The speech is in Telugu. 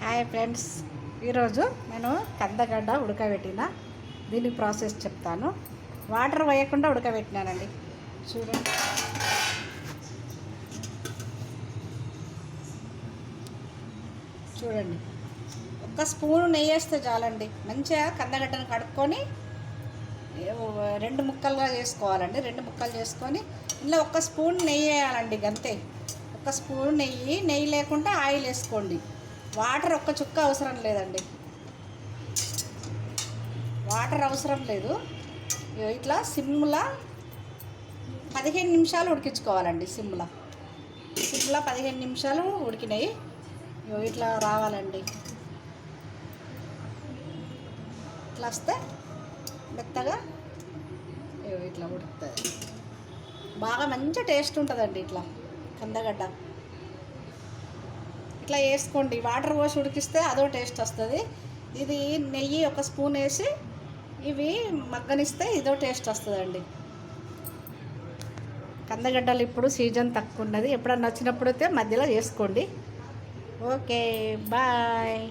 హాయ్ ఫ్రెండ్స్, ఈరోజు నేను కందగడ్డ ఉడకబెట్టిన దీని ప్రాసెస్ చెప్తాను. వాటర్ వేయకుండా ఉడకబెట్టినానండి. చూడండి, చూడండి ఒక స్పూను నెయ్యి వేస్తే చాలండి. మంచిగా కందగడ్డను కడుక్కొని రెండు ముక్కలుగా చేసుకోవాలండి. రెండు ముక్కలు చేసుకొని ఇందులో ఒక స్పూన్ నెయ్యి వేయాలండి. అంతే, ఒక స్పూన్ నెయ్యి లేకుండా ఆయిల్ వేసుకోండి. వాటర్ ఒక్క చుక్క అవసరం లేదండి, వాటర్ అవసరం లేదు. ఇట్లా సిమ్లా 15 నిమిషాలు ఉడికించుకోవాలండి. సిమ్లా 15 నిమిషాలు ఉడికినాయి. ఇట్లా రావాలండి. ఇట్లా వస్తే మెత్తగా ఇట్లా ఉడుకుతుంది. బాగా మంచి టేస్ట్ ఉంటుందండి. ఇట్లా కందగడ్డ ఇట్లా వేసుకోండి. వాటర్ పోసి ఉడికిస్తే అదో టేస్ట్ వస్తుంది. ఇది నెయ్యి ఒక స్పూన్ వేసి ఇవి మగ్గనిస్తే ఇదో టేస్ట్ వస్తుందండి. కందగడ్డలు ఇప్పుడు సీజన్ తక్కువ ఉన్నది. ఎప్పుడన్నా వచ్చినప్పుడు అయితే మధ్యలో చేసుకోండి. Okay, bye.